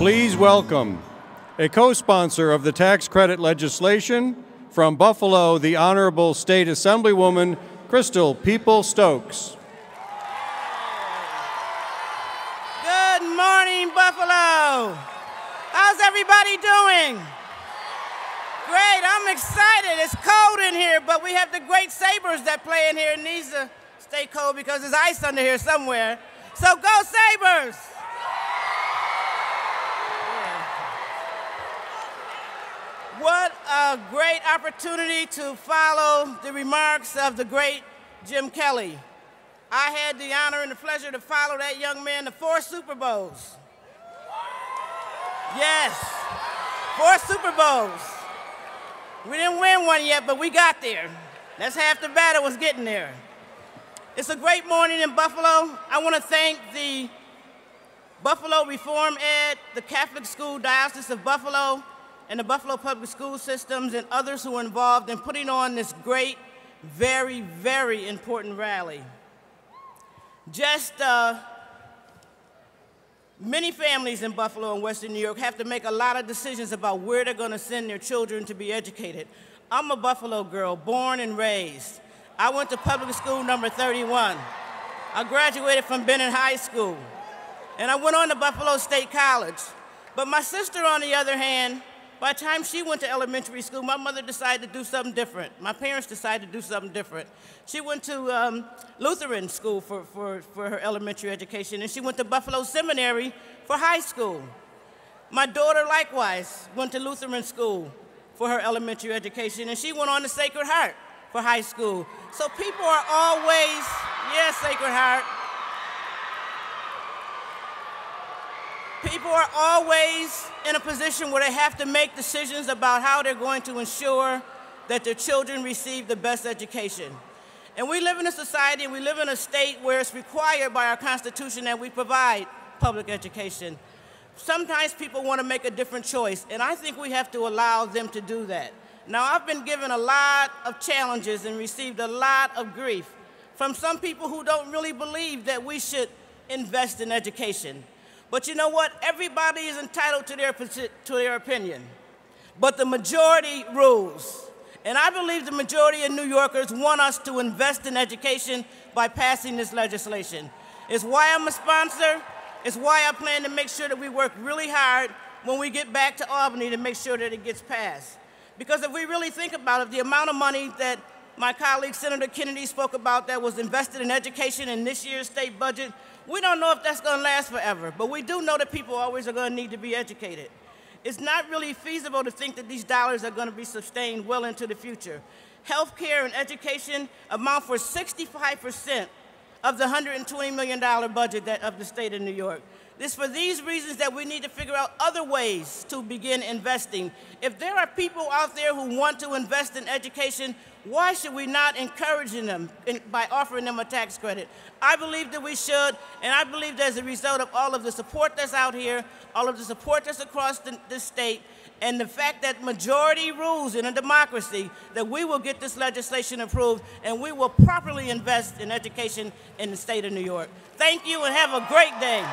Please welcome a co-sponsor of the tax credit legislation from Buffalo, the Honorable State Assemblywoman Crystal Stokes. Good morning, Buffalo. How's everybody doing? Great, I'm excited. It's cold in here, but we have the great Sabres that play in here. It needs to stay cold because there's ice under here somewhere. So go Sabres! What a great opportunity to follow the remarks of the great Jim Kelly. I had the honor and the pleasure to follow that young man to 4 Super Bowls. Yes, 4 Super Bowls. We didn't win one yet, but we got there. That's half the battle, was getting there. It's a great morning in Buffalo. I want to thank the Buffalo Reform Ed, the Catholic School Diocese of Buffalo, and the Buffalo Public School Systems and others who are involved in putting on this great, very, very important rally. Just many families in Buffalo and Western New York have to make a lot of decisions about where they're going to send their children to be educated. I'm a Buffalo girl, born and raised. I went to public school number 31. I graduated from Bennett High School, and I went on to Buffalo State College. But my sister, on the other hand, by the time she went to elementary school, my mother decided to do something different. My parents decided to do something different. She went to Lutheran school for her elementary education, and she went to Buffalo Seminary for high school. My daughter, likewise, went to Lutheran school for her elementary education, and she went on to Sacred Heart for high school. So people are always, yes, Sacred Heart. People are always in a position where they have to make decisions about how they're going to ensure that their children receive the best education. And we live in a society and we live in a state where it's required by our Constitution that we provide public education. Sometimes people want to make a different choice, and I think we have to allow them to do that. Now, I've been given a lot of challenges and received a lot of grief from some people who don't really believe that we should invest in education. But you know what? Everybody is entitled to their opinion. But the majority rules. And I believe the majority of New Yorkers want us to invest in education by passing this legislation. It's why I'm a sponsor. It's why I plan to make sure that we work really hard when we get back to Albany to make sure that it gets passed. Because if we really think about it, the amount of money that my colleague Senator Kennedy spoke about that was invested in education in this year's state budget, we don't know if that's going to last forever, but we do know that people always are going to need to be educated. It's not really feasible to think that these dollars are going to be sustained well into the future. Healthcare and education amount for 65% of the $120 million budget of the state of New York. It's for these reasons that we need to figure out other ways to begin investing. If there are people out there who want to invest in education, why should we not encourage them by offering them a tax credit? I believe that we should, and I believe that as a result of all of the support that's out here, all of the support that's across the state, and the fact that majority rules in a democracy, that we will get this legislation approved and we will properly invest in education in the state of New York. Thank you and have a great day.